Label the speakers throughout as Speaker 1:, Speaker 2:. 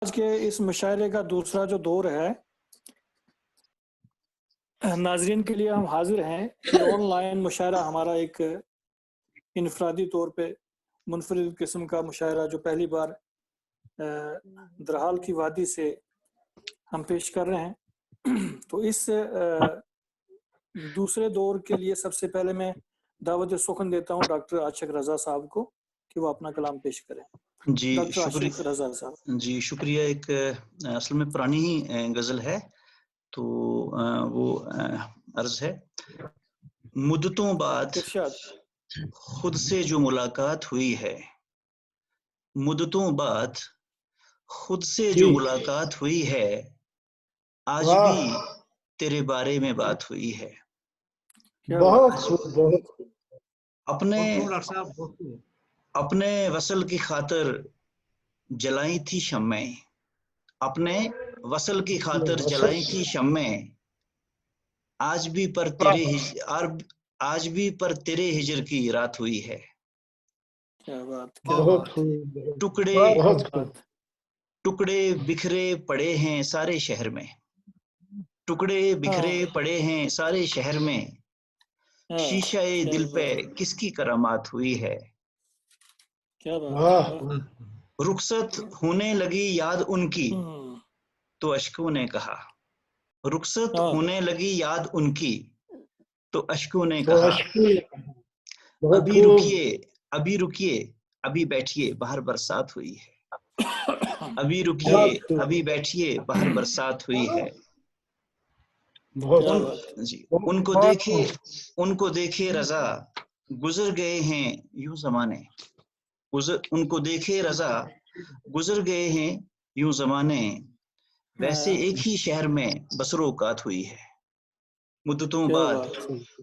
Speaker 1: आज के इस मुशायरे का दूसरा जो दौर है, नाजरीन के लिए हम हाजिर हैं। ये ऑनलाइन मुशायरा हमारा एक इनफरादी तौर पे मुनफरिद किस्म का मुशायरा जो पहली बार दरहाल की वादी से हम पेश कर रहे हैं। तो इस दूसरे दौर के लिए सबसे पहले मैं दावत सुखन देता हूँ डॉक्टर आशिक रजा साहब को कि वो अपना कलाम पेश करें।
Speaker 2: जी
Speaker 1: डॉक्टर आशिक रजा साहब।
Speaker 2: जी शुक्रिया। एक असल में पुरानी ही गजल है, तो वो अर्ज है। मुद्दतों बाद खुद से जो मुलाकात हुई है, मुद्दतों बाद खुद से जो मुलाकात हुई है, आज भी तेरे बारे में बात हुई है।
Speaker 3: बहुत
Speaker 2: अपने वसल की खातिर जलाई थी शम्में, अपने वसल की खातिर जलाई थी शम्में, आज भी पर तेरे हिजर की रात हुई है।
Speaker 1: क्या बात,
Speaker 2: टुकड़े बिखरे पड़े हैं सारे शहर में, टुकड़े बिखरे पड़े हैं सारे शहर में, शीशाए दिल पे किसकी करामात हुई है।
Speaker 1: क्या बात।
Speaker 2: रुखसत होने लगी याद उनकी तो अश्कों ने कहा, रुखसत होने लगी याद उनकी तो अश्कों ने कहा, अभी रुकिए अभी बैठिए बाहर बरसात हुई है। अभी रुकिए अभी बैठिए बाहर बरसात हुई है। उनको देखे रजा गुजर गए हैं यूं जमाने, उनको देखे रजा गुजर गए हैं यूं जमाने, वैसे एक ही शहर में बसरोकात हुई है। मुद्दतों बाद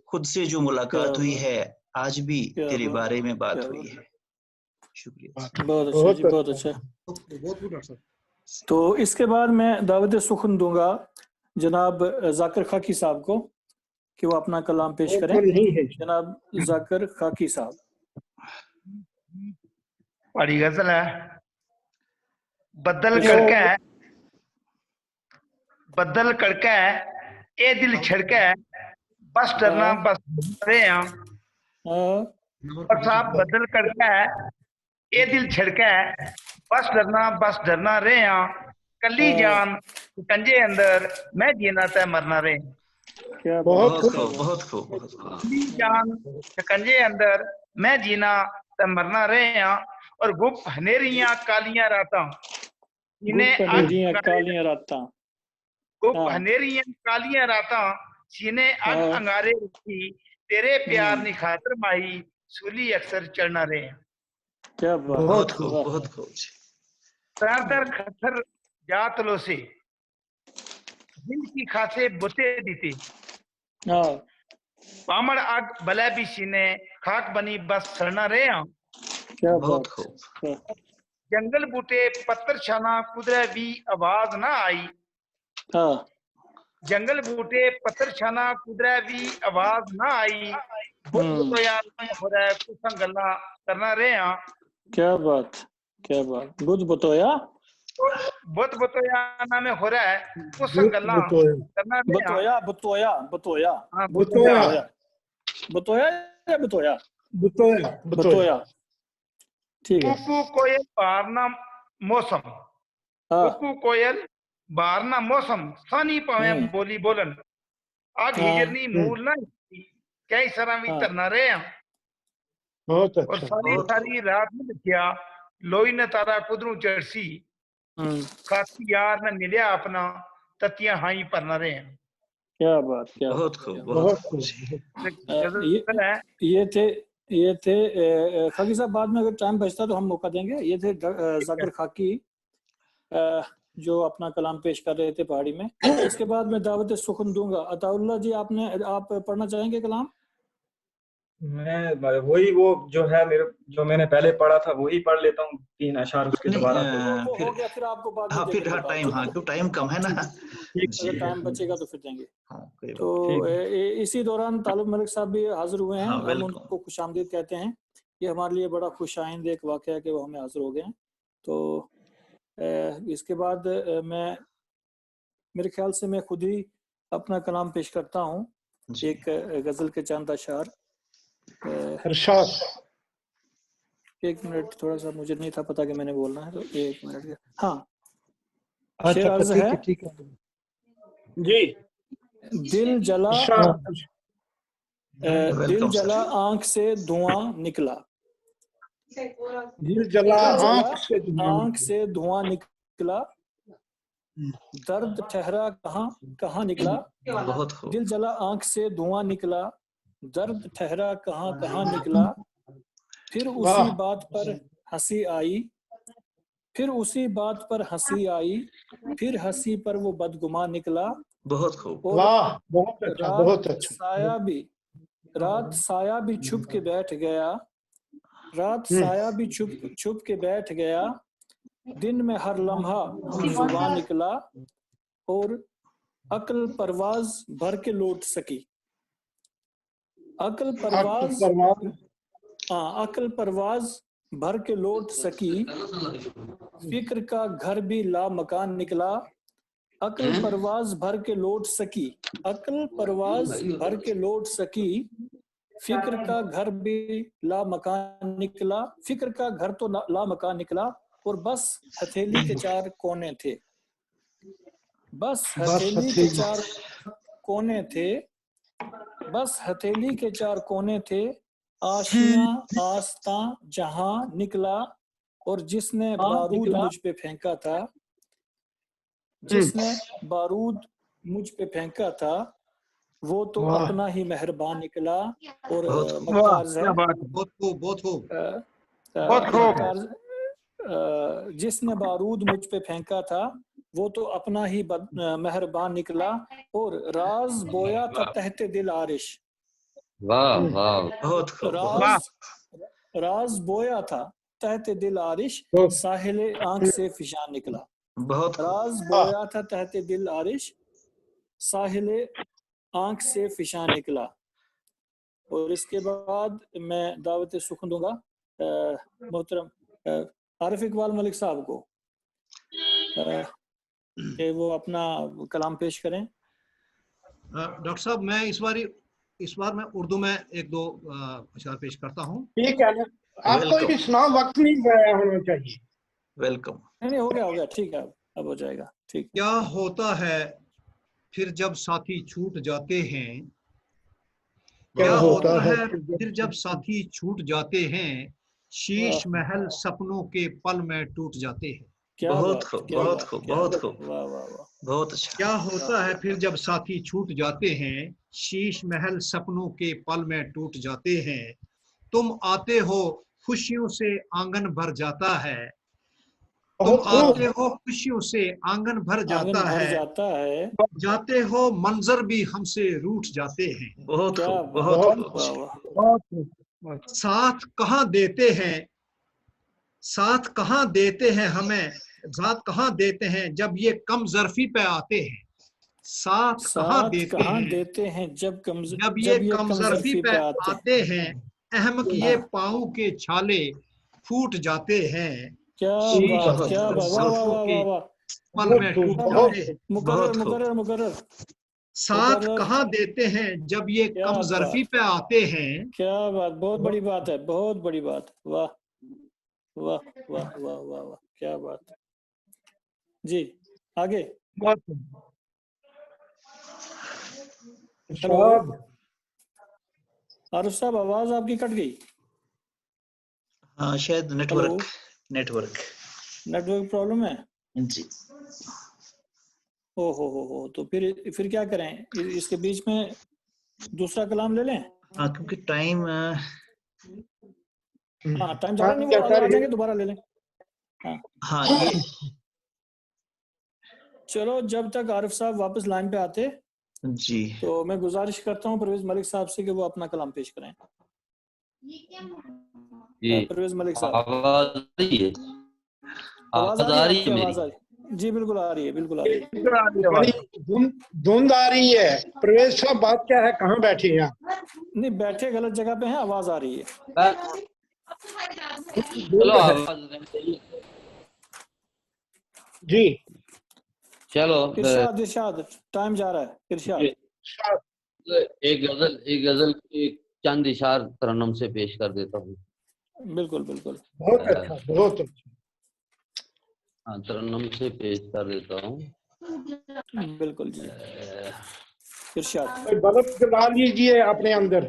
Speaker 2: खुद से जो मुलाकात हुई है, आज भी तेरे बारे में बात हुई है। शुक्रिया।
Speaker 1: बहुत अच्छा जी, बहुत अच्छा। तो इसके बाद मैं दावत सुखन दूंगा जनाब जाकिर खाकी साहब को कि वो अपना कलाम पेश करें। जनाब जाकिर खाकी साहब।
Speaker 3: बड़ी गजल है। बदल कड़का है ए दिल छड़का है, बस डरना बस रे और साहब बदल कड़का है ए दिल छड़का है, बस डरना रे कली जान कंजे अंदर मैं जीना तय मरना रे।
Speaker 2: बहुत खूब।
Speaker 3: कली जान कंजे अंदर मैं जीना तय मरना रे और गुप्त हनेरियां कालियां रातां कालियां रातां सीने अग अंगारे रखी, तेरे प्यार नी खातर माही सूली अक्सर चढ़ना रे।
Speaker 1: क्या
Speaker 2: बहुत खूब।
Speaker 3: तर खतर जात लो से दिल की खासे बुते दीते, पामड़ आग भले भी सीने खाक बनी बस सड़ना रे।
Speaker 2: बहुत खूब।
Speaker 3: जंगल बूटे पत्थर छाना कुदरे भी आवाज ना आई, जंगल बूटे पत्थर छाना कुदरे भी आवाज ना आई, तो यार हो रहा है कुछ गल्ला करना रे।
Speaker 1: क्या बात। बुद्ध बतोया
Speaker 3: ना में हो रहा है कुछ गल्ला करना रे।
Speaker 1: बतोया ठीक है।
Speaker 3: कुकू कोयल बारना मौसम, कुकू कोयल बारना मौसम सानी पावे बोली बोलन, आग हिजरनी मूल ना कई सरा भी तरना रे। और सारी रात में देखिया लोई ने तारा कुदरू चढ़सी, खाती यार ने मिलिया अपना ततिया हाई परना रे।
Speaker 1: क्या बात।
Speaker 2: बहुत खूब।
Speaker 1: ये थे खाकी साहब। बाद में अगर टाइम बचता तो हम मौका देंगे। ये थे जाकिर खाकी जो अपना कलाम पेश कर रहे थे पहाड़ी में। इसके बाद मैं दावत सुखन दूंगा। अताउल्लाह जी, आप पढ़ना चाहेंगे कलाम?
Speaker 4: मैं वही वो जो है जो मैंने पहले पढ़ा था वही पढ़ लेता हूँ, 3 अशआर उसके दोबारा।
Speaker 1: फिर आपको बाद में देंगे
Speaker 2: टाइम कम है ना।
Speaker 1: अगर टाइम बचेगा तो फिर देंगे। तो इसी दौरान तालिब मलिक साहब भी हाजिर हुए हैं। हम उनको खुशामदीद कहते हैं। ये हमारे लिए बड़ा खुश आइंद एक वाक़या है कि वो हमें हाजिर हो गए हैं। तो इसके बाद मेरे ख्याल से मैं खुद ही अपना कलाम पेश करता हूँ, एक गजल के चंद अशार। एक मिनट, थोड़ा सा मुझे नहीं था पता कि मैंने बोलना है, तो एक मिनट। हाँ, शेर अर्ज है।
Speaker 5: ठीक है जी।
Speaker 1: दिल जला आंख से धुआं निकला,
Speaker 5: दिल जला
Speaker 1: आंख से धुआं निकला, दर्द ठहरा कहाँ निकला। दिल जला आंख से धुआं निकला, दर्द ठहरा कहाँ निकला। फिर उसी बात पर हंसी आई, फिर उसी बात पर हंसी आई, फिर हंसी पर वो बदगुमान निकला।
Speaker 2: बहुत खूब।
Speaker 5: वाह, बहुत अच्छा।
Speaker 1: रात साया भी छुप के बैठ गया, रात साया भी छुप के बैठ गया। दिन में हर लम्हा हम जुबान निकला, और अक्ल परवाज भर के लौट सकी। अक्ल परवाज भर के लौट सकी, फिक्र का घर भी लामकान निकला। अक्ल परवाज भर के लौट सकी, अक्ल परवाज भर के लौट सकी, फिक्र का घर भी लामकान निकला। फिक्र का घर तो लामकान निकला, और बस हथेली के चार कोने थे, बस हथेली के चार कोने थे, बस हथेली के चार कोने थे। आशियां आस्तां जहां निकला, और जिसने बारूद मुझ पे फेंका था, जिसने बारूद मुझ पे फेंका था, वो तो अपना ही मेहरबान निकला। और मक्तार्ज है, जिसने बारूद मुझ पे फेंका था, वो तो अपना ही मेहरबान निकला। और राज बोया था तहते दिल आरिश।
Speaker 6: वाह वाह,
Speaker 2: बहुत खूब।
Speaker 1: राज बोया था तहते दिल आरिश, साहिले आंख से फिशान निकला।
Speaker 2: बहुत
Speaker 1: राज बोया था तहते दिल आरिश, साहिले आंख से फिशान निकला। और इसके बाद मैं दावत सुखन दूंगा मोहतरम आरिफ इकबाल मलिक साहब को, कि वो अपना कलाम पेश करें।
Speaker 7: डॉक्टर साहब, मैं इस बार मैं उर्दू में एक दो अशार पेश करता हूँ।
Speaker 5: ठीक है ना, आपको भी सुनाओ, वक्त नहीं जाया होना चाहिए।
Speaker 2: वेलकम।
Speaker 1: नहीं हो गया ठीक है, अब हो जाएगा। ठीक।
Speaker 7: क्या होता है फिर जब साथी छूट जाते हैं, क्या होता है फिर जब साथी छूट जाते हैं, शीश महल सपनों के पल में टूट जाते हैं।
Speaker 2: बहुत खूब, बहुत खूब, बहुत खूब, बहुत अच्छा।
Speaker 7: क्या होता है फिर जब साथी छूट जाते हैं, शीश महल सपनों के पल में टूट जाते हैं। तुम आते हो खुशियों से आंगन भर जाता है, तुम आते हो खुशियों से आंगन भर जाता है, जाते हो मंजर भी हमसे रूठ जाते हैं।
Speaker 2: बहुत खूब, बहुत खूब।
Speaker 7: साथ कहाँ देते हैं, साथ कहाँ देते हैं हमें, साथ कहाँ देते हैं जब ये कम ज़र्फी पे आते हैं। साथ कहाँ देते हैं जब ये कम ज़र्फी पे आते हैं। अहमक ये पाँव के छाले फूट जाते हैं,
Speaker 1: मुकर्रर।
Speaker 7: साथ कहाँ देते हैं जब ये कम ज़र्फी पे आते हैं।
Speaker 1: क्या बात, बहुत बड़ी बात है, बहुत बड़ी बात। वाह वाह वाह वाह वाह वाह, क्या बात जी। आगे आरिफ साहब, आवाज आपकी कट गई।
Speaker 2: हाँ, शायद नेटवर्क
Speaker 1: प्रॉब्लम है
Speaker 2: जी।
Speaker 1: हो, तो फिर क्या करें, इसके बीच में दूसरा कलाम ले लें।
Speaker 2: हाँ, क्योंकि टाइम
Speaker 1: ज़्यादा नहीं, वो आ जाएंगे, दोबारा ले लें।
Speaker 2: हाँ ये
Speaker 1: चलो, जब तक आरिफ साहब वापस लाइन पे आते
Speaker 2: जी, तो
Speaker 1: मैं गुजारिश करता हूँ परवेज मलिक साहब से कि वो अपना कलाम पेश करें। परवेज मलिक साहब,
Speaker 6: आवाज आ रही है मेरी?
Speaker 1: जी बिल्कुल आ रही है, बिल्कुल आ रही है।
Speaker 5: धुंध आ रही है। परवेज साहब, बात क्या है, कहाँ बैठे हैं आप?
Speaker 1: नहीं, बैठे गलत जगह पे हैं, आवाज आ रही है।
Speaker 6: चलो, आवाज
Speaker 5: जी
Speaker 6: चलो
Speaker 1: इरशाद टाइम जा रहा है। इरशाद
Speaker 6: एक गजल एक चंद इशार तरन्नुम से पेश कर देता हूँ।
Speaker 1: बिल्कुल बिल्कुल,
Speaker 5: बहुत अच्छा, बहुत अच्छा।
Speaker 6: हाँ, तरन्नुम से पेश कर देता हूँ।
Speaker 1: बिल्कुल जी, इरशाद।
Speaker 5: कोई बल्ब जला लीजिए अपने अंदर।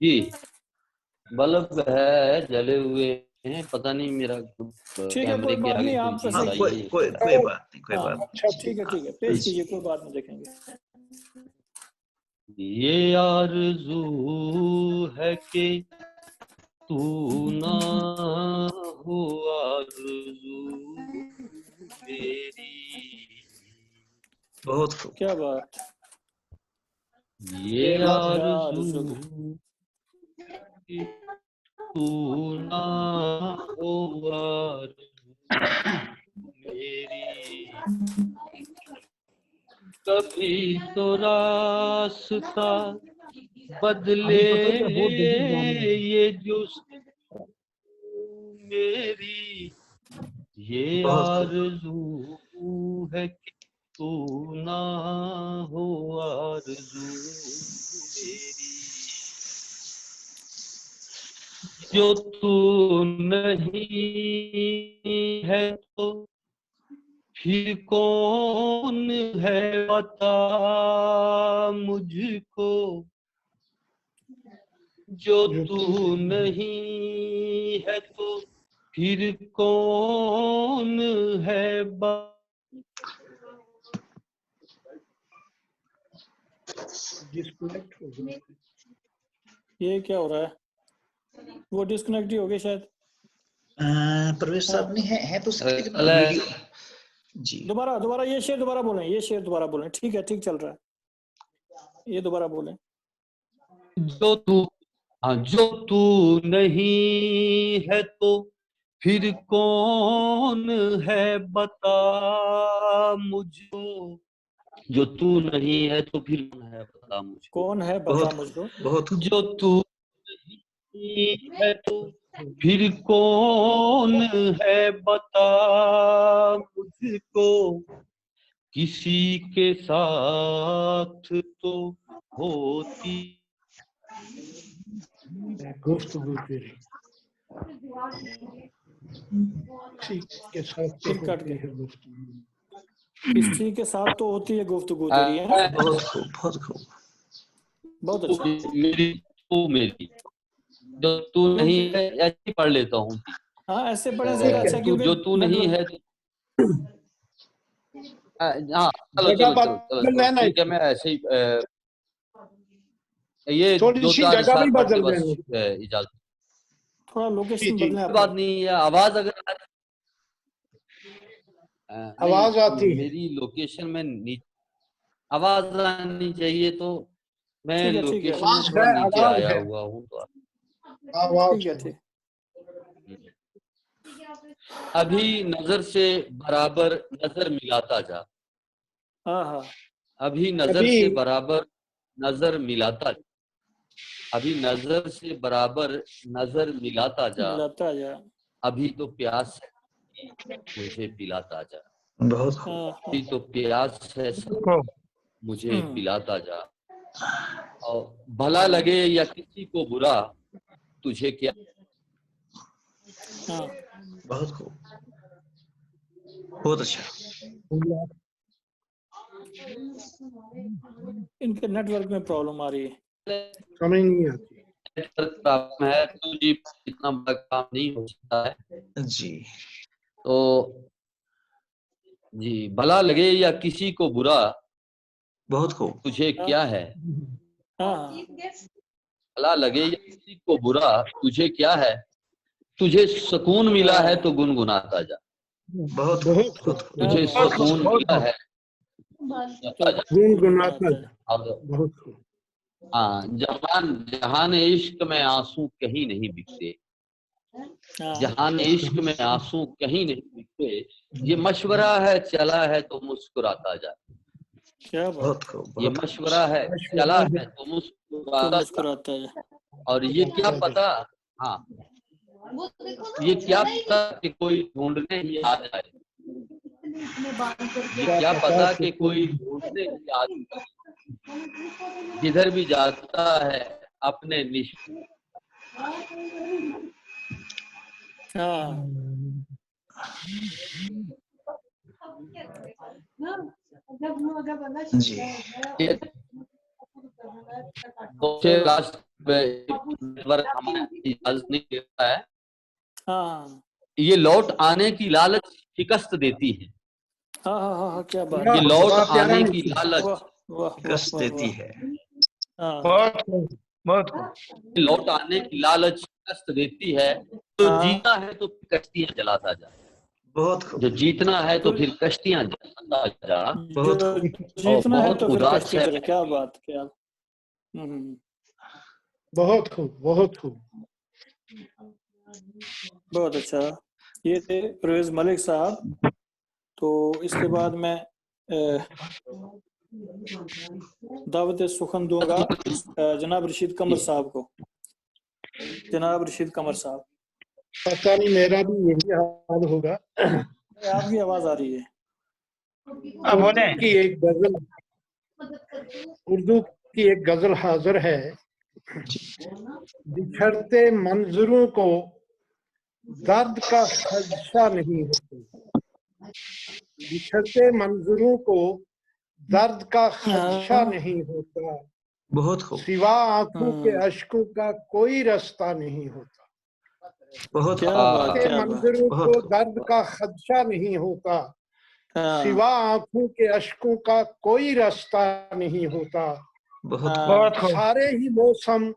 Speaker 6: जी, बल्ब है जले हुए हैं, पता नहीं मेरा
Speaker 1: ठीक है, कोई
Speaker 6: कैमरे के
Speaker 1: बात
Speaker 6: आगे
Speaker 1: नहीं,
Speaker 6: कोई
Speaker 1: आप
Speaker 6: चीज
Speaker 1: वैसे
Speaker 6: आई
Speaker 2: कोई
Speaker 6: है।
Speaker 2: कोई कोई बात नहीं, कोई बात
Speaker 5: अच्छा,
Speaker 1: ठीक है, पेश कीजिए, कोई बात नहीं, देखेंगे।
Speaker 6: ये आरज़ू है कि तू ना हो आरज़ू मेरी,
Speaker 2: बहुत खूब।
Speaker 1: क्या बात।
Speaker 6: ये
Speaker 1: आरज़ू
Speaker 6: आरज़ू कि तू ना हो आरज़ू मेरी, कभी तो रास्ता बदले ये जुस्सू मेरी, ये
Speaker 2: बहुत खूब।
Speaker 6: आरज़ू है कि तू ना हो आरज़ू मेरी, जो तू नहीं है तो फिर कौन है बता मुझको, जो तू नहीं है तो फिर कौन है
Speaker 5: डिस्कनेक्ट हो गया।
Speaker 1: ये क्या हो रहा है? वो डिस्कनेक्ट ही हो गया शायद।
Speaker 2: प्रवेश साहब नहीं है तो उसकी लेकिन
Speaker 6: अरे।
Speaker 2: वीडियो जी
Speaker 1: दोबारा ये शेर दोबारा बोलें, ये शेर दोबारा बोलें। ठीक है, ठीक चल रहा है, ये दोबारा बोलें।
Speaker 6: जो तू नहीं है तो फिर कौन है बता मुझको, जो तू नहीं है तो फिर कौन है बता मुझको,
Speaker 1: कौन है बता मुझको,
Speaker 2: बहुत खूब।
Speaker 6: जो तू नहीं है तो फिर कौन है बता मुझको, किसी के साथ तो होती
Speaker 5: गुफ्तगू तेरी के साथ तो
Speaker 1: फिर कट
Speaker 5: होती
Speaker 1: गया।
Speaker 5: है गुफ्तगू,
Speaker 1: किसी के साथ तो होती है गुफ्तगू तेरी, है ना?
Speaker 2: बहुत खूब, बहुत खूब।
Speaker 1: बहुत अच्छा।
Speaker 6: मेरी जो तू नहीं है, ऐसे पढ़ लेता हूँ।
Speaker 1: हाँ, ऐसे पढ़ने से अच्छा,
Speaker 6: तू
Speaker 1: क्योंकि
Speaker 6: जो तू नहीं है हाँ, चलो
Speaker 5: जगह
Speaker 6: चलो चलो चलो
Speaker 5: बदल लेना,
Speaker 6: ठीक है, मैं ऐसे ही ये
Speaker 5: थोड़ी
Speaker 6: दो
Speaker 5: सी
Speaker 6: चार
Speaker 5: जगह
Speaker 6: इशार
Speaker 5: भी
Speaker 6: पढ़ के
Speaker 5: बदल
Speaker 6: बस
Speaker 5: देना।
Speaker 6: इजाजत।
Speaker 1: थोड़ा लोकेशन
Speaker 5: जी,
Speaker 1: बदलें
Speaker 6: कोई बात
Speaker 1: अपनी।
Speaker 6: नहीं है, आवाज अगर
Speaker 5: आवाज
Speaker 6: नहीं,
Speaker 5: आती है।
Speaker 6: मेरी लोकेशन में आवाज आनी चाहिए, तो मैं
Speaker 1: ठीक है,
Speaker 6: लोकेशन में
Speaker 5: आवाज
Speaker 6: थोड़ा
Speaker 5: है,
Speaker 6: नीचे
Speaker 5: आवाज
Speaker 6: आया
Speaker 5: है,
Speaker 6: हुआ हूँ तो
Speaker 5: आवाज
Speaker 1: ठीक है, ठीक।
Speaker 6: अभी नजर से बराबर नजर मिलाता जा,
Speaker 1: हाँ,
Speaker 6: अभी नजर
Speaker 5: अभी
Speaker 6: से बराबर नजर मिलाता जा, अभी नजर से बराबर नजर मिलाता जा,
Speaker 1: मिलाता जा,
Speaker 6: अभी तो प्यास है मुझे पिलाता जा,
Speaker 2: बहुत खूब।
Speaker 1: हाँ,
Speaker 6: अभी तो प्यास है मुझे पिलाता जा, और भला लगे या किसी को बुरा तुझे क्या,
Speaker 1: हाँ।
Speaker 2: बहुत खूब, बहुत अच्छा।
Speaker 1: इनके नेटवर्क में प्रॉब्लम आ रही है।
Speaker 5: समझ नहीं आती।
Speaker 6: प्रॉब्लम है तो जी इतना बड़ा काम नहीं हो सकता है
Speaker 2: जी
Speaker 6: तो जी, भला लगे या किसी को बुरा
Speaker 2: बहुत खूब।
Speaker 6: तुझे क्या है,
Speaker 1: हाँ,
Speaker 6: भला लगे या किसी को बुरा तुझे क्या है, तुझे सुकून मिला है तो गुनगुनाता जा,
Speaker 2: बहुत खूब,
Speaker 5: बहुत
Speaker 2: बहुत खूब।
Speaker 6: तुझे
Speaker 1: बहुत
Speaker 6: सुकून मिला है
Speaker 1: तो
Speaker 5: गुनगुनाता है।
Speaker 6: और
Speaker 5: बहुत खूब।
Speaker 6: हाँ, जहान इश्क में आंसू कहीं नहीं बिकते,
Speaker 1: हाँ,
Speaker 6: जहान इश्क में आंसू कहीं नहीं बिकते, ये मशवरा है चला है तो मुस्कुराता जा,
Speaker 1: क्या बात,
Speaker 2: बहुत खूब,
Speaker 6: ये
Speaker 2: बहुत
Speaker 6: मशवरा है चला है तो
Speaker 1: तो
Speaker 6: मुस्कुराता जा,
Speaker 1: मुस्कुराता है।
Speaker 6: और ये क्या पता, हाँ, ये क्या पता कि कोई ढूंढने ही आ जाए, ये क्या पता कि कोई ढूंढने की आदमी जिधर भी जाता है अपने
Speaker 2: जी
Speaker 6: नेटवर्क हमें इजाजत नहीं देता है।
Speaker 1: हाँ
Speaker 6: ये लौट आने की लालच शिकस्त देती है।
Speaker 1: हाँ हाँ हाँ, क्या बात
Speaker 6: ये
Speaker 1: है।
Speaker 6: लौट
Speaker 5: वाह, प्यारा
Speaker 6: आने
Speaker 5: नहीं
Speaker 6: की
Speaker 5: किया।
Speaker 6: लालच
Speaker 1: वाह वाह
Speaker 2: कष्ट
Speaker 1: वाह
Speaker 2: देती
Speaker 1: वाह।
Speaker 2: है।
Speaker 1: हाँ
Speaker 3: बहुत खूब, बहुत खूब।
Speaker 6: लौट आने की लालच शिकस्त देती है। तो
Speaker 1: हाँ।
Speaker 6: जीना है तो फिर कश्तियां जलाता जा,
Speaker 2: बहुत खूब,
Speaker 6: जो जीतना है तो फिर कश्तियां जलाता जा।
Speaker 2: बहुत
Speaker 1: जो
Speaker 2: खूब,
Speaker 1: जीतना है
Speaker 6: बहुत
Speaker 1: तो फिर
Speaker 6: उदास
Speaker 1: कश्ती
Speaker 6: है।
Speaker 1: चले। क्या बात, क्या।
Speaker 5: बहुत खूब, बहुत खूब।
Speaker 1: बहुत अच्छा। ये थे परवेज मलिक साहब। तो इसके बाद मैं दावत सुखन दूंगा जनाब रशीद कमर साहब को। जनाब रशीद कमर साहब,
Speaker 5: पता नहीं, मेरा भी यही हाल होगा।
Speaker 1: आपकी आवाज आ रही है।
Speaker 3: अब बोले
Speaker 5: उर्दू की एक गजल, उर्दू की एक गजल हाजिर है। बिछड़ते मंजरों को दर्द का खदशा नहीं होता, बिछड़ते मंजरों को दर्द का खदशा नहीं होता,
Speaker 2: बहुत खूब,
Speaker 5: सिवा आंखों के अश्कों का कोई रास्ता नहीं होता।
Speaker 2: बहुत
Speaker 1: क्या
Speaker 2: खूब,
Speaker 1: बात,
Speaker 5: के
Speaker 1: क्या बात।
Speaker 5: मंजरों
Speaker 2: बहुत
Speaker 5: को
Speaker 2: खूब।
Speaker 5: दर्द का खदशा नहीं होता,
Speaker 1: हाँ,
Speaker 5: सिवा आंखों के अश्कों का कोई रास्ता नहीं होता।
Speaker 2: बहुत खूब,
Speaker 3: बहुत खूब।
Speaker 5: सारे ही मौसम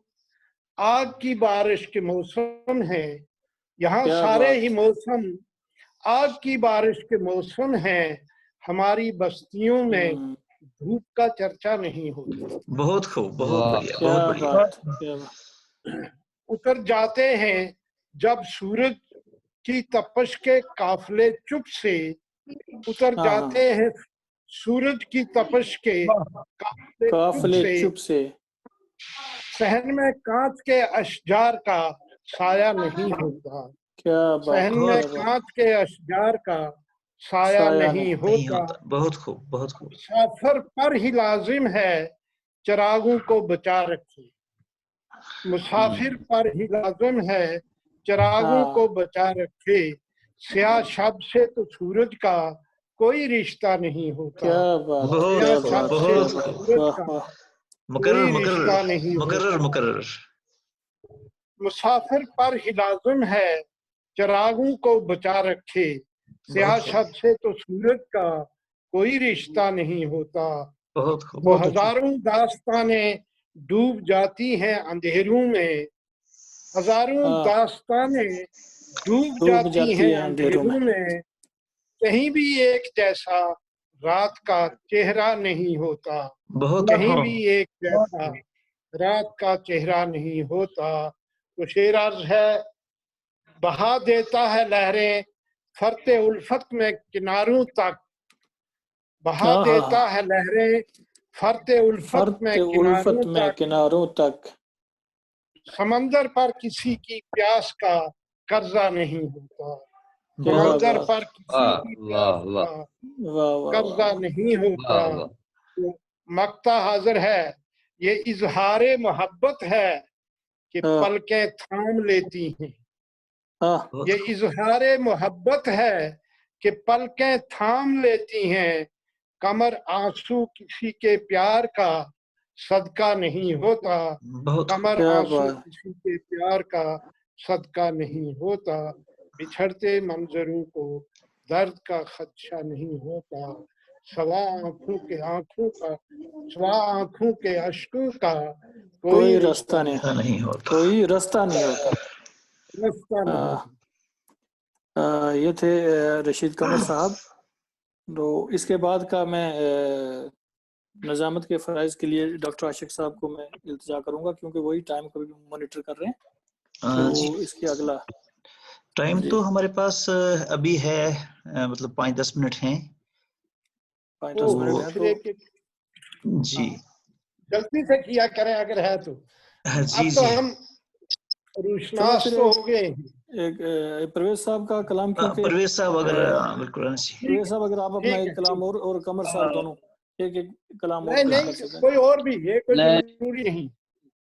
Speaker 5: आग की बारिश के मौसम है, यहाँ
Speaker 1: क्या
Speaker 5: सारे
Speaker 1: बात।
Speaker 5: ही मौसम आग की बारिश के मौसम है। हमारी बस्तियों में धूप का चर्चा नहीं होता।
Speaker 2: बहुत खूब, बहुत
Speaker 6: वाह।
Speaker 2: बढ़िया,
Speaker 1: क्या
Speaker 2: बहुत बढ़िया।
Speaker 1: बात, क्या बात।
Speaker 5: उतर जाते हैं जब सूरज की तपश के काफले चुप से, उतर
Speaker 1: हाँ हाँ,
Speaker 5: जाते हैं सूरज की तपश के काफले चुप
Speaker 1: काफले
Speaker 5: से।
Speaker 1: चुप से।
Speaker 5: सहन में कांच के अशजार का साया नहीं होता,
Speaker 1: क्या बात,
Speaker 5: सहन में
Speaker 1: क्या बात।
Speaker 5: कांच के अशजार का साया
Speaker 1: साया
Speaker 5: नहीं
Speaker 1: नहीं
Speaker 2: नहीं
Speaker 5: होता।
Speaker 2: होता, बहुत खूब, बहुत खूब,
Speaker 5: मुसाफिर पर ही लाजिम है चिरागों को बचा रखे, मुसाफिर पर ही लाजिम है चिरागों
Speaker 1: हाँ,
Speaker 5: को बचा रखे। स्याह शब से तो सूरज का कोई रिश्ता नहीं होता,
Speaker 1: क्या बात,
Speaker 2: बहुत
Speaker 1: क्या
Speaker 5: स्याह
Speaker 2: खूब,
Speaker 5: शब
Speaker 1: बात,
Speaker 5: से
Speaker 1: क्या
Speaker 2: बहुत
Speaker 5: तो
Speaker 1: बात।
Speaker 2: खूब।
Speaker 5: सूरज
Speaker 1: वाह
Speaker 5: का
Speaker 1: वाह।
Speaker 2: मुकर्रर,
Speaker 5: कोई
Speaker 2: मुकर्रर,
Speaker 5: रिश्ता नहीं
Speaker 2: मुकर्रर,
Speaker 5: होता।
Speaker 2: मुकर्रर।
Speaker 5: मुसाफिर पर ही लाजिम है चिरागों को बचा रखे, स्याह
Speaker 2: बहुत खूब,
Speaker 5: शब से तो सूरज का कोई रिश्ता नहीं होता।
Speaker 2: बहुत खूब,
Speaker 5: तो
Speaker 1: बहुत अच्छा।
Speaker 5: हजारों दास्तानें डूब जाती हैं अंधेरों में, हजारों
Speaker 1: हाँ,
Speaker 5: दास्तानें डूब
Speaker 1: डूब
Speaker 5: जाती
Speaker 1: जाती
Speaker 5: हैं
Speaker 1: है अंधेरों में।
Speaker 5: अंधेरों में। कहीं भी एक जैसा रात का चेहरा नहीं होता,
Speaker 2: बहुत
Speaker 3: बहुत
Speaker 5: कहीं
Speaker 2: खूब।
Speaker 5: भी
Speaker 3: खूब।
Speaker 5: एक जैसा रात का चेहरा नहीं होता। तो शेर अर्ज है, बहा देता है लहरें फरते उल्फत में किनारों तक, बहा
Speaker 1: हाँ हाँ
Speaker 5: देता
Speaker 1: हाँ,
Speaker 5: है लहरें फरते उल्फत में
Speaker 1: फर्त
Speaker 5: किनारों
Speaker 1: उल्फत में
Speaker 5: तक।
Speaker 1: किनारों तक।
Speaker 5: समंदर पर किसी की प्यास का कर्जा नहीं होता,
Speaker 1: क्या
Speaker 5: समंदर
Speaker 1: बात।
Speaker 5: पर किसी
Speaker 6: वाह
Speaker 5: की
Speaker 6: वाह
Speaker 5: प्यास
Speaker 6: वाह
Speaker 5: का
Speaker 1: वाह वाह
Speaker 5: कर्जा
Speaker 1: वाह।
Speaker 5: नहीं होता।
Speaker 6: वाह वाह।
Speaker 5: तो मक्ता हाजिर है, ये इजहारे मोहब्बत है कि
Speaker 1: हाँ
Speaker 5: पलकें थाम लेती हैं,
Speaker 1: हाँ,
Speaker 2: बहुत
Speaker 5: ये
Speaker 2: खूब,
Speaker 5: इजहारे मोहब्बत है कि पलकें थाम लेती हैं। कमर आंसू किसी के प्यार का सदका नहीं होता,
Speaker 2: बहुत खूब,
Speaker 5: कमर
Speaker 1: क्या
Speaker 5: आंसू
Speaker 1: बात।
Speaker 5: किसी के प्यार का सदका नहीं होता। बिछड़ते मंजरों को दर्द का खदशा नहीं होता, सवा आंखों के अश्कों का कोई
Speaker 1: कोई
Speaker 5: रिश्ता
Speaker 1: रास्ता नहीं,
Speaker 2: ऐसा नहीं होता।
Speaker 1: कोई रास्ता नहीं होता।
Speaker 5: नहीं।
Speaker 1: ये थे रशीद कमर साहब। तो इसके बाद का मैं नज़ामत के फ़राइज़ के लिए डॉक्टर आशिक साहब को मैं इल्तिजा करूंगा, क्योंकि वही टाइम को भी मॉनिटर कर रहे हैं।
Speaker 2: जी,
Speaker 1: तो इसके अगला
Speaker 2: टाइम
Speaker 1: जी,
Speaker 2: तो हमारे पास अभी है, मतलब 5-10 मिनट हैं।
Speaker 1: 5-10 मिनट है
Speaker 5: फिर
Speaker 1: तो।
Speaker 5: एक
Speaker 2: जी,
Speaker 5: जल्दी से किया करें अगर है तो।
Speaker 2: जी,
Speaker 5: अब तो
Speaker 2: जी,
Speaker 5: हम
Speaker 1: चलो
Speaker 5: रूशनास
Speaker 1: फिर
Speaker 5: तो हो गए हैं।
Speaker 1: एक परवेज साहब का कलाम, क्योंकि
Speaker 2: परवेज साहब अगर बिल्कुल
Speaker 1: परवेज साहब अगर आप अपना एक कलाम और कमर साहब दोनों एक एक कलाम और
Speaker 5: नहीं
Speaker 1: पेश कर
Speaker 5: नहीं,
Speaker 1: सकें।
Speaker 5: कोई और भी, ये कोई
Speaker 6: नहीं।
Speaker 5: जरूरी नहीं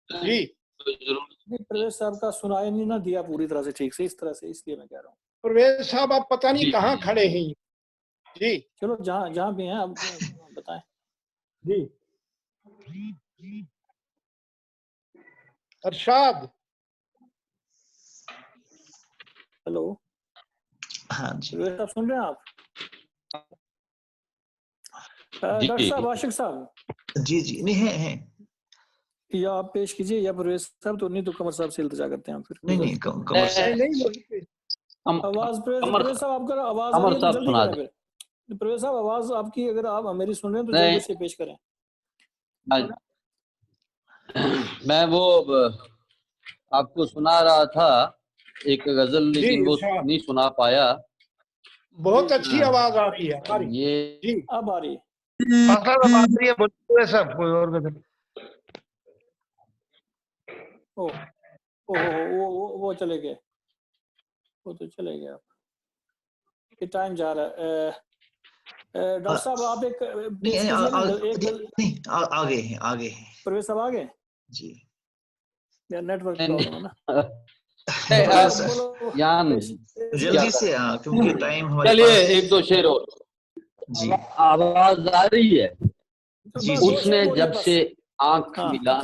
Speaker 5: जी।
Speaker 1: परवेज साहब का सुनाई नहीं ना दिया पूरी तरह से ठीक से, इस तरह से, इसलिए मैं कह रहा हूँ।
Speaker 5: परवेज साहब आप पता नहीं
Speaker 6: जी,
Speaker 5: कहाँ
Speaker 6: जी।
Speaker 5: खड़े हैं जी।
Speaker 1: चलो जहाँ जहाँ भी हैं आप बताएं
Speaker 5: जी अरशाद।
Speaker 1: हेलो
Speaker 2: हाँ जी
Speaker 1: परवेज साहब, सुन रहे हैं आप?
Speaker 6: जी।
Speaker 1: डॉक्टर साहब, आशिक साहब,
Speaker 2: जी जी नहीं है
Speaker 1: या आप पेश कीजिए, या परवेज साहब, तो नहीं तो कमर साहब से इल्तिजा करते हैं हम फिर।
Speaker 2: नहीं कमर साहब
Speaker 5: नहीं वही पे।
Speaker 1: आवाज परवेज साहब आपका आवाज आ
Speaker 6: कमर
Speaker 1: रही है तो
Speaker 6: साहब
Speaker 1: जल्दी
Speaker 6: सुना
Speaker 1: करें फिर। परवेज साहब, आवाज आपकी अगर आप मेरी सुन रहे हैं तो
Speaker 6: नहीं।
Speaker 1: जल्दी से पेश करें।
Speaker 6: मैं वो आपको सुना रहा था एक गजल, लेकिन वो
Speaker 5: अच्छा।
Speaker 6: नहीं सुना पाया।
Speaker 5: बहुत अच्छी आवाज आ रही है हमारी
Speaker 6: ये
Speaker 5: जी।
Speaker 1: अब आ रही है।
Speaker 3: बोलिए सब, कोई और गजल।
Speaker 1: ओ वो चले गए, वो तो चले गए। आप ये टाइम जा रहा है। डॉक्टर साहब आप एक
Speaker 2: आगे हैं
Speaker 1: परवेज साहब आ गए
Speaker 2: जी।
Speaker 1: या नेटवर्क प्रॉब्लम है ना?
Speaker 6: यहाँ
Speaker 2: जल्दी से क्योंकि टाइम हमारे
Speaker 6: चलिए
Speaker 2: पास।
Speaker 6: एक दो शेर और
Speaker 2: जी
Speaker 6: आवाज आ रही है।
Speaker 2: जी
Speaker 6: उसने जब से आंख मिलाना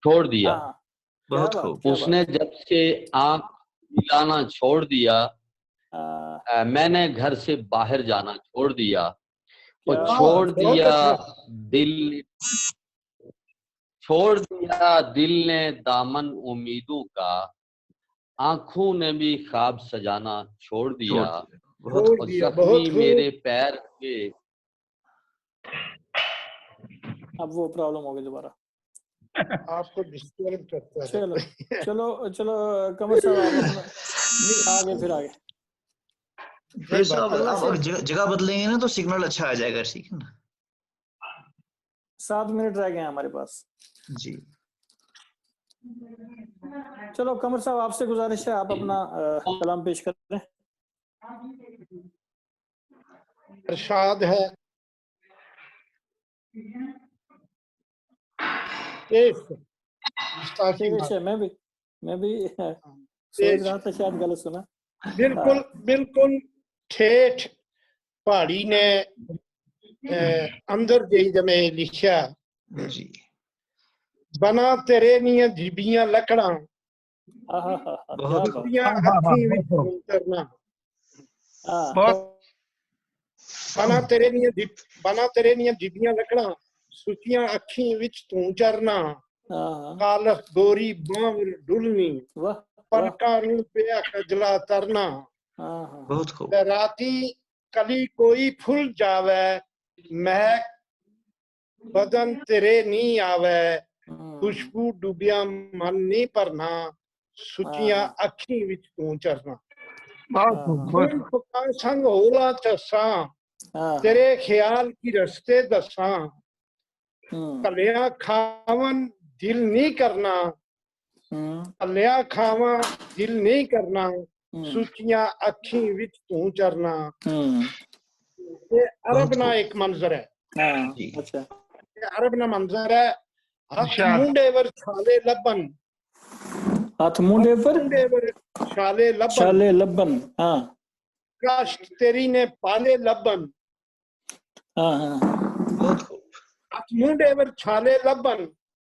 Speaker 6: छोड़ दिया,
Speaker 2: बहुत खूब।
Speaker 6: उसने जब से आंख मिलाना छोड़ दिया, मैंने घर से बाहर जाना छोड़ दिया, और छोड़ दिया दिल ने दामन उम्मीदों का, आंखों ने भी ख्वाब सजाना छोड़ दिया, और जख्मी मेरे पैर के।
Speaker 1: अब वो प्रॉब्लम हो गई दोबारा,
Speaker 5: आपको डिस्टर्ब करता है।
Speaker 1: चलो चलो चलो कमर साहब आप अपना आगे, फिर आगे
Speaker 2: फिर आप जगह बदलेंगे ना तो सिग्नल अच्छा आ जाएगा, ठीक है ना?
Speaker 1: 7 मिनट रह गए हैं हमारे पास
Speaker 2: जी।
Speaker 1: चलो कमर साहब, आपसे गुजारिश है आप अपना कलाम पेश करें।
Speaker 5: इरशाद है
Speaker 1: मैं भी सोच रहा था शायद गलत सुना।
Speaker 5: बिल्कुल बिल्कुल ठेठ पहाड़ी ने अंदर जमे लिखा
Speaker 2: जी।
Speaker 5: बना तेरे निया जिबियां लकड़ा, बना तेरे निया जिबियां लकड़ा, सुचियां अखी विच तू चरना, कालख गोरी बांवर डुलनी, पनकारू पे कजला तरना,
Speaker 2: बहुत खूब।
Speaker 5: राती कली कोई फुल जावे, महक बदन तेरे नी आवे, खुशबू डूबिया मन नी भरना, सुचियां अखी विच तू चरना। संग होला चसा, तेरे ख्याल की रस्ते दसा, कलिया खावन दिल नहीं करना, कलिया खावा दिल नहीं करना, सुचियां अखी विच तू चरना। ये अरब ना एक मंजर है।
Speaker 1: अच्छा,
Speaker 5: अरब ना मंजर है। हथ मुंडे वर छाले लबन,
Speaker 1: हाथ मुंडे पर
Speaker 5: छाले लबन,
Speaker 1: हाँ,
Speaker 5: काश तेरी ने पाले लबन,
Speaker 2: बहुत खूब।
Speaker 5: हथ मुंडे वर छाले लबन,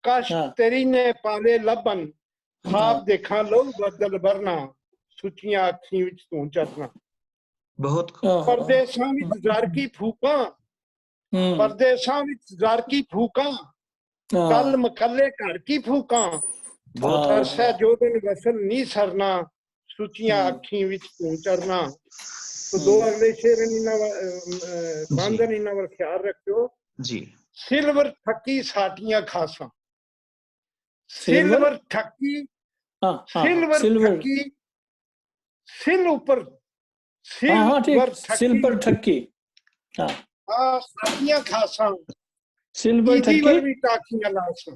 Speaker 5: काश तेरी ने पाले लबन, ख्वाब देखा लो बदल भरना, सुचियां अखी विच तू चरना।
Speaker 2: बहुत
Speaker 5: परदेसां विच ज़र की फूका, परदेसां विच ज़र की फूका, कल मकल्ले घर की फूका, तरसै जो दिन वसल नहीं सरना, सुचियां अखी विच तू चरना। तो दो अगले शेर बांधन इन्हां वर ख्याल रखियो
Speaker 2: जी।
Speaker 5: सिल्वर ठक्की साटियां खासा, सिल्वर ठक्की, सिल्वर ठक्की, सिल ऊपर
Speaker 1: सिल्वर ठक्की,
Speaker 5: साटियां खासा,
Speaker 1: सिल्वर ठक्की
Speaker 5: भी टाकियां लासा।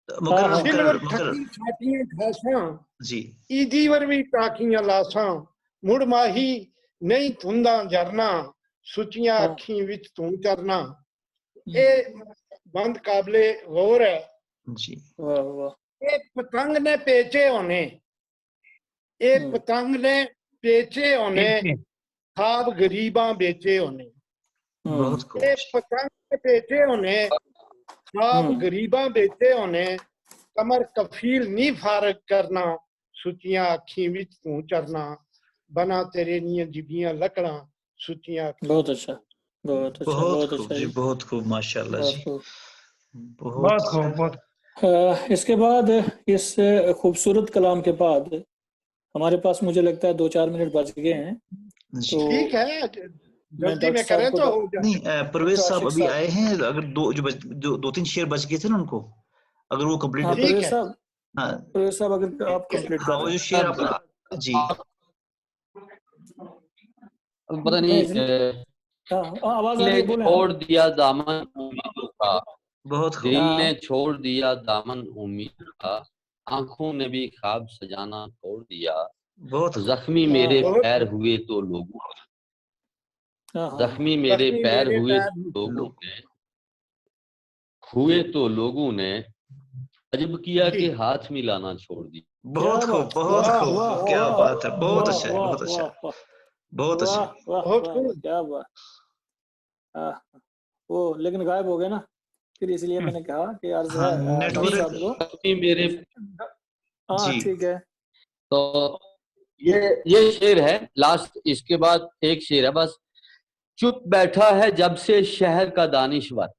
Speaker 2: मुकर्रर
Speaker 5: सिल्वर
Speaker 2: मुकर्रर
Speaker 5: ठकी छाटियां घासां
Speaker 2: जी
Speaker 5: ईदी वरवी टाकियां लासां मुड़ माही नहीं धुंदा झरना सुचियां अखी विच तू चरना। ये बंद काबले गौर है।
Speaker 2: जी
Speaker 1: वाह वाह।
Speaker 5: एक पतंग ने पेचे होने, एक पतंग ने पेचे होने खाब गरीबां बेचे होने।
Speaker 2: बहुत खूब।
Speaker 5: एक पतंग ने पेचे होने खाब गरीबां बेचे होने कमर कफील नी फारग करना सुचियां अखी विच तू चरना बना तेरे नियन जिबियां लकड़ा सुचियां।
Speaker 1: बहुत अच्छा, बहुत अच्छा, बहुत अच्छा
Speaker 2: जी,
Speaker 1: जी,
Speaker 2: बहुत खूब माशाल्लाह
Speaker 1: बहुत
Speaker 2: जी,
Speaker 1: खूब।
Speaker 2: बहुत
Speaker 3: खूब बहुत।
Speaker 1: इसके बाद इस खूबसूरत कलाम के बाद हमारे पास मुझे लगता है 2-4 मिनट बच गए हैं,
Speaker 2: जी।
Speaker 1: तो
Speaker 5: ठीक है,
Speaker 1: मैं
Speaker 5: जल्दी
Speaker 1: डॉक्टर
Speaker 5: में
Speaker 1: साहब
Speaker 5: करें
Speaker 1: को
Speaker 5: तो हो जाए।
Speaker 2: नहीं, परवेज
Speaker 1: डॉक्टर
Speaker 2: साहब
Speaker 1: आशिक
Speaker 2: अभी
Speaker 1: साहब,
Speaker 2: आए हैं, अगर दो तीन शेर बच गए थे ना उनको, अगर वो कंप्लीट
Speaker 1: हाँ
Speaker 5: ठीक
Speaker 1: परवेज
Speaker 5: है।
Speaker 1: साहब,
Speaker 2: हाँ
Speaker 1: परवेज साहब अगर आप कंप्लीट
Speaker 2: हाँ
Speaker 1: कर
Speaker 2: वो
Speaker 1: रहे
Speaker 2: जो
Speaker 1: हैं।
Speaker 2: शेर आप जी
Speaker 6: पता नहीं
Speaker 1: हाँ आवाज आ रही
Speaker 6: दिल
Speaker 1: है,
Speaker 6: ने
Speaker 1: बोले
Speaker 6: छोड़
Speaker 1: आप।
Speaker 6: दिया दामन उम्मीदों का,
Speaker 2: बहुत खूब।
Speaker 6: दिल ने छोड़ दिया दामन उम्मीद का, आंखों ने भी ख्वाब सजाना छोड़ दिया।
Speaker 2: बहुत खूब।
Speaker 6: जख्मी मेरे
Speaker 5: बहुत
Speaker 6: पैर हुए तो लोगों, जख्मी मेरे
Speaker 5: जख्मी
Speaker 6: पैर
Speaker 5: मेरे
Speaker 6: हुए
Speaker 5: पैर
Speaker 6: लोगों ने, हुए तो लोगों ने अजब किया
Speaker 5: जी।
Speaker 6: कि हाथ मिलाना छोड़ दिया।
Speaker 1: क्या
Speaker 2: बहुत खूब,
Speaker 1: बात,
Speaker 2: बहुत
Speaker 5: वाह
Speaker 2: खूब,
Speaker 1: वाह
Speaker 2: क्या
Speaker 1: वाह
Speaker 2: बात है, बहुत
Speaker 1: वाह
Speaker 2: अच्छा है,
Speaker 1: वाह
Speaker 2: बहुत अच्छा
Speaker 1: वाह
Speaker 2: है,
Speaker 1: वाह
Speaker 2: बहुत
Speaker 1: वाह
Speaker 2: अच्छा।
Speaker 1: वाह
Speaker 5: बहुत
Speaker 1: वाह,
Speaker 5: खूब।
Speaker 1: क्या बात। वो लेकिन गायब हो गए ना, फिर इसलिए मैंने कहा कि अर्ज
Speaker 2: हाँ
Speaker 1: है डॉक्टर साहब को।
Speaker 6: जख्मी मेरे,
Speaker 1: हाँ
Speaker 2: जी
Speaker 1: ठीक है।
Speaker 6: तो ये शेर है लास्ट, इसके बाद एक शेर है बस। चुप बैठा है जब से शहर का दानिश्वर,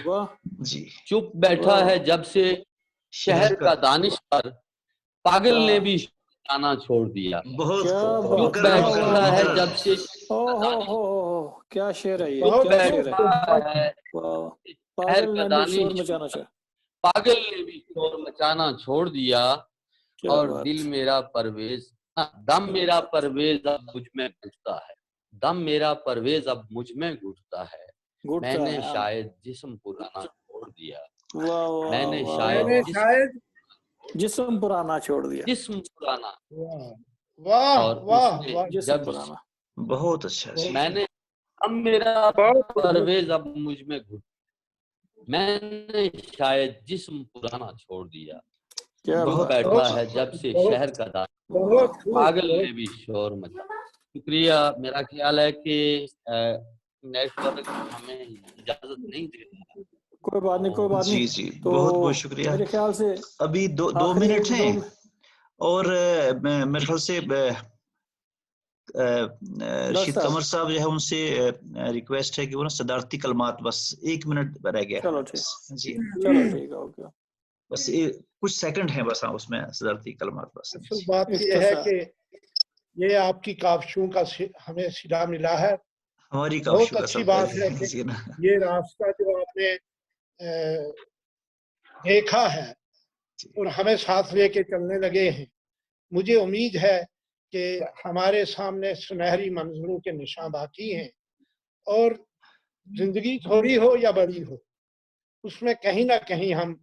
Speaker 1: वाह
Speaker 2: जी
Speaker 6: चुप बैठा है जब से शहर का दानिश्वर, पागल ने भी जाना छोड़ दिया।
Speaker 2: बहुत
Speaker 1: क्या
Speaker 2: खूब।
Speaker 1: बात,
Speaker 6: चुप
Speaker 2: मुकर्रर
Speaker 1: वाह वाह
Speaker 6: बैठा
Speaker 2: मुकर्रर
Speaker 6: है
Speaker 1: वाह,
Speaker 6: जब
Speaker 2: मुकर्रर।
Speaker 6: से
Speaker 1: ओ हो, क्या शेर है ये,
Speaker 5: बहुत
Speaker 1: क्या
Speaker 6: चुप
Speaker 1: शेर है।
Speaker 6: बैठा है
Speaker 1: वाह,
Speaker 6: शहर
Speaker 1: पागल
Speaker 6: का
Speaker 1: ने भी शोर
Speaker 6: दानिश,
Speaker 1: मचाना चाहिए।
Speaker 6: पागल ने भी शोर मचाना छोड़ दिया।
Speaker 1: क्या
Speaker 6: और
Speaker 1: बात।
Speaker 6: दिल मेरा परवेज, दम मेरा परवेज अब मुझ में घुटता है, दम मेरा परवेज अब मुझ में घुटता है।
Speaker 1: घुटता
Speaker 6: मैंने
Speaker 1: है, हाँ।
Speaker 6: शायद जिस्म पुराना छोड़ दिया,
Speaker 1: वाह वाह
Speaker 6: मैंने
Speaker 1: वाह
Speaker 6: शायद
Speaker 5: मैंने
Speaker 1: वाह,
Speaker 5: शायद
Speaker 1: जिस्म पुराना छोड़ दिया।
Speaker 6: जिस्म पुराना,
Speaker 5: वाह वाह
Speaker 6: और
Speaker 5: वाह
Speaker 6: उसने
Speaker 5: वाह,
Speaker 1: जिस्म
Speaker 6: जब
Speaker 1: पुराना।
Speaker 2: बहुत अच्छा जी।
Speaker 6: मैंने, अब मेरा
Speaker 5: बहुत
Speaker 6: परवेज अब मुझ में घुट, मैंने शायद जिस्म पुराना छोड़ दिया।
Speaker 1: क्या
Speaker 6: चुप
Speaker 2: बहुत
Speaker 1: बात,
Speaker 2: खूब
Speaker 6: बैठा
Speaker 5: बहुत
Speaker 6: है जब से
Speaker 5: बहुत
Speaker 6: शहर का दार,
Speaker 5: बहुत
Speaker 1: वाह।
Speaker 5: खूब,
Speaker 6: पागल
Speaker 5: बहुत
Speaker 6: ने भी शोर मचा। शुक्रिया। मेरा ख्याल है कि नेटवर्क हमें इजाजत नहीं दे रहा।
Speaker 1: कोई बात नहीं, कोई बात नहीं।
Speaker 2: जी जी,
Speaker 1: तो
Speaker 2: बहुत बहुत शुक्रिया।
Speaker 1: मेरे ख्याल से
Speaker 2: अभी दो
Speaker 1: आखिरी
Speaker 2: मिनट
Speaker 1: 1-2
Speaker 2: हैं, और मेरे ख्याल से रशीद
Speaker 1: साहब,
Speaker 2: कमर साहब जो है उनसे रिक्वेस्ट है कि वो ना सदारती कलमात, बस 1 मिनट रह गया है
Speaker 1: चलो
Speaker 2: मेरे
Speaker 1: ठीक,
Speaker 2: पास। जी
Speaker 1: चलो ठीक है, ओके।
Speaker 2: बस कुछ सेकंड है बस, हाँ उसमें सदारती कलमात बस।
Speaker 5: असल बात यह है
Speaker 1: इख्तिसार,
Speaker 5: कि ये आपकी काविशों का हमें सिला मिला है।
Speaker 2: हमारी
Speaker 5: बहुत
Speaker 2: काविशों का
Speaker 5: अच्छी
Speaker 2: सब
Speaker 5: बात है कि
Speaker 2: जी ना।
Speaker 5: ये रास्ता जो आपने अ, देखा है और हमें साथ लेके चलने लगे हैं। मुझे उम्मीद है कि हमारे सामने सुनहरी मंजिलों के निशान बाकी हैं, और जिंदगी थोड़ी हो या बड़ी हो, उसमें कहीं ना कहीं हम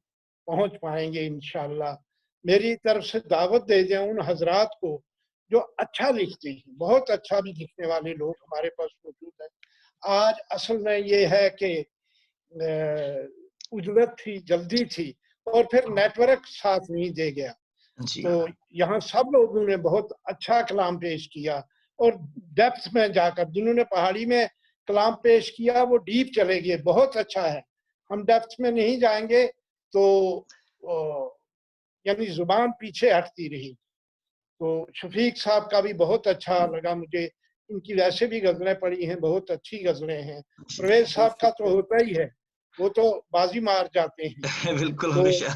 Speaker 5: पहुंच पाएंगे इंशाल्लाह। मेरी तरफ से दावत दे दें उन हजरात को जो अच्छा लिखते हैं, बहुत अच्छा भी लिखने वाले लोग हमारे पास मौजूद हैं। आज असल में ये है कि उजलत थी, जल्दी थी, और फिर नेटवर्क साथ नहीं दे गया।
Speaker 2: जी
Speaker 5: तो यहाँ सब लोगों ने बहुत अच्छा कलाम पेश किया, और डेप्थ में जाकर जिन्होंने पहाड़ी में कलाम पेश किया वो डीप चले गए, बहुत अच्छा है। हम डेप्थ में नहीं जाएंगे तो यानी जुबान पीछे हटती रही। तो शफीक साहब का भी बहुत अच्छा लगा मुझे, इनकी वैसे भी गजलें पढ़ी हैं, बहुत अच्छी गजलें हैं। परवेज साहब का तो होता ही है, वो तो बाजी मार जाते हैं।
Speaker 2: बिल्कुल
Speaker 5: तो
Speaker 2: हमेशा।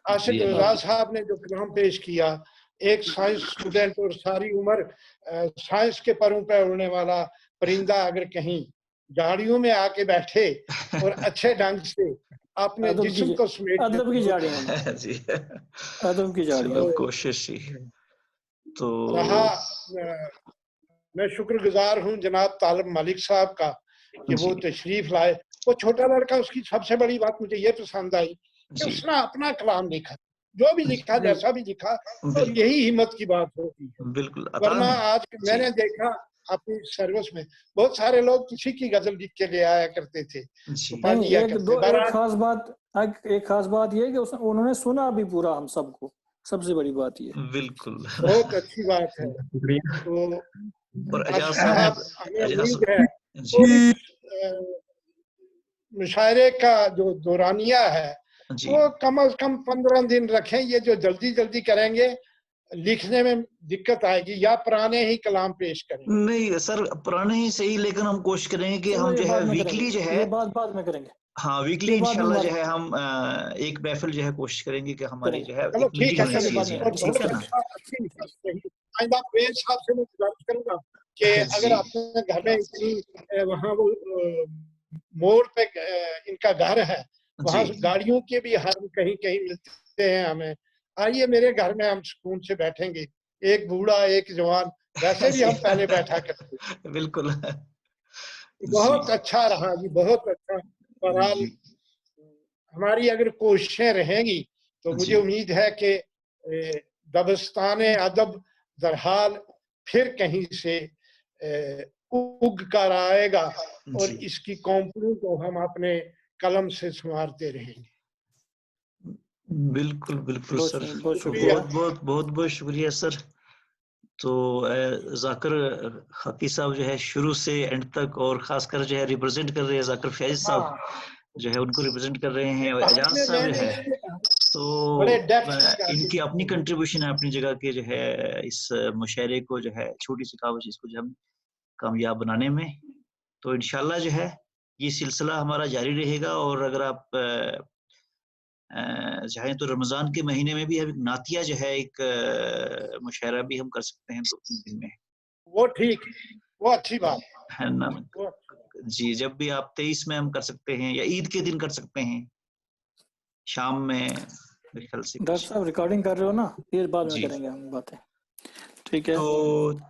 Speaker 5: आशिक रजा साहब ने जो कलाम पेश किया, एक साइंस स्टूडेंट और सारी उम्र साइंस के परों पर उड़ने वाला परिंदा अगर कहीं झाड़ियों में आके बैठे और अच्छे ढंग से अपने जिस्म को समेट
Speaker 1: अदब की झाड़ियों में,
Speaker 2: जी
Speaker 1: अदब की झाड़ियों
Speaker 2: चलो
Speaker 1: में
Speaker 2: कोशिश ही तो
Speaker 5: रहा। मैं शुक्रगुजार हूँ जनाब तालिब मलिक साहब का, कि वो तशरीफ लाए। वो छोटा लड़का, उसकी सबसे बड़ी बात मुझे ये पसंद आई कि उसने अपना कलाम लिखा, जो भी लिखा, जैसा भी लिखा, तो यही हिम्मत की बात होती है।
Speaker 2: बिल्कुल।
Speaker 5: वरना आज मैंने देखा अपनी सर्विस में बहुत सारे लोग किसी की गजल लिख के ले आया करते थे, छुपा दिया करते।
Speaker 1: एक खास बात ये है कि उन्होंने सुना भी पूरा हम सबको, सबसे बड़ी बात ये।
Speaker 2: बिल्कुल,
Speaker 5: बहुत अच्छी बात है। तो
Speaker 2: और
Speaker 5: मुशायरे का जो दौरानिया है वो कम से कम 15 दिन रखें। ये जो जल्दी जल्दी करेंगे लिखने में दिक्कत आएगी, या पुराने ही कलाम पेश करें।
Speaker 2: नहीं सर, पुराने ही सही, लेकिन हम कोशिश करेंगे कि हम जो है वीकली जो है,
Speaker 1: ये बाद में करेंगे।
Speaker 2: हाँ वीकली इंशाल्लाह जो है हम एक महफिल जो है कोशिश करेंगे कि हमारी जो है एक मीटिंग होनी चाहिए, ठीक है ना।
Speaker 5: आइंदा पेश साहब से मैं गुजारिश करूंगा कि अगर आपने घर में इतनी वहाँ वो मोड़ पे इनका घर है, वहाँ गाड़ियों के भी हर कहीं कहीं मिलते हैं हमें, आइए मेरे घर में हम सुकून से बैठेंगे, एक बूढ़ा एक जवान, वैसे भी हम पहले बैठा करते।
Speaker 2: बिल्कुल,
Speaker 5: बहुत अच्छा रहा जी, बहुत अच्छा। बहरहाल हमारी अगर कोशिशें रहेंगी तो मुझे उम्मीद है कि दबस्तान अदब दरहाल फिर कहीं से उग कर आएगा और इसकी कॉम्पनी को हम अपने कलम से संवारते रहेंगे।
Speaker 2: बिल्कुल बिल्कुल सर, बहुत शुक्रिया सर। तो जाकिर हकी साहब जो है शुरू से एंड तक और खासकर जो है रिप्रेजेंट कर रहे हैं, जाकिर फैज साहब जो है उनको रिप्रेजेंट कर रहे हैं, और एजाज साहब जो है तो इनकी अपनी कंट्रीब्यूशन है अपनी जगह के जो है इस मुशायरे को जो है छोटी सी कावश इसको जो हम कामयाब बनाने में। तो इंशाल्लाह जो है ये सिलसिला हमारा जारी रहेगा, और अगर आप चाहें तो रमजान के महीने में भी हम नातिया जो है एक मुशायरा भी हम कर सकते हैं 2-3 दिन में।
Speaker 5: वो ठीक, वो अच्छी बात
Speaker 2: है ना जी। जब भी आप 23 में हम कर सकते हैं या ईद के दिन कर सकते हैं शाम में।
Speaker 1: डॉक्टर साहब रिकॉर्डिंग कर रहे हो ना, फिर बाद में करेंगे हम बातें, ठीक है।
Speaker 2: तो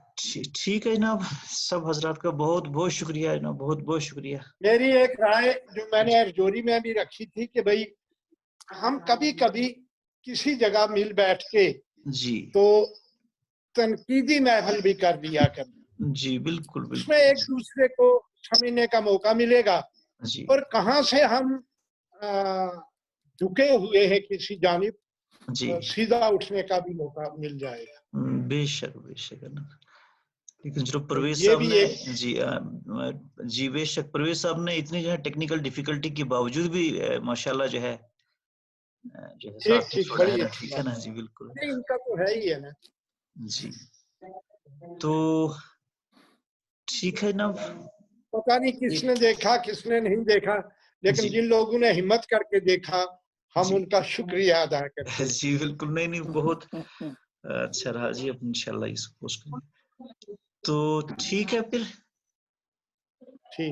Speaker 2: ठीक है जनाब, सब हजरात का बहुत बहुत शुक्रिया जनाब, बहुत बहुत शुक्रिया।
Speaker 5: मेरी एक राय जो मैंने अर्जोरी में भी रखी थी कि भाई हम कभी कभी किसी जगह मिल बैठ के
Speaker 2: जी
Speaker 5: तो तनकीदी महफिल भी कर दिया कर
Speaker 2: जी। बिल्कुल बिल्कुल,
Speaker 5: उसमें एक दूसरे को समझने का मौका मिलेगा
Speaker 2: जी।
Speaker 5: और कहाँ से हम झुके हुए हैं किसी जानिब
Speaker 2: जी,
Speaker 5: सीधा उठने का भी मौका मिल जाएगा।
Speaker 2: बेशक बेशक है ना। लेकिन जो परवेज साहब ने जी बेशक परवेज साहब ने इतनी जो है टेक्निकल डिफिकल्टी के बावजूद भी माशाल्लाह जो है साथ छोड़ा है, ठीक है ना जी। बिल्कुल,
Speaker 5: इनका तो है ही है ना
Speaker 2: जी। तो ठीक है ना,
Speaker 5: पता नहीं किसने देखा किसने नहीं देखा, लेकिन जिन लोगों ने हिम्मत करके देखा हम उनका शुक्रिया अदा करते हैं।
Speaker 2: जी बिल्कुल, नहीं बहुत अच्छा रहा जी, अब इंशाल्लाह इसको पोस्ट करेंगे। तो ठीक है फिर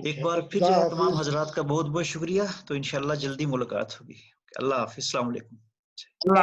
Speaker 2: एक बार फिर जो है तमाम हजरात का बहुत बहुत शुक्रिया। तो इंशाल्लाह जल्दी मुलाकात होगी। अल्लाह हाफिज़, अस्सलाम वालेकुम।
Speaker 5: अल्लाह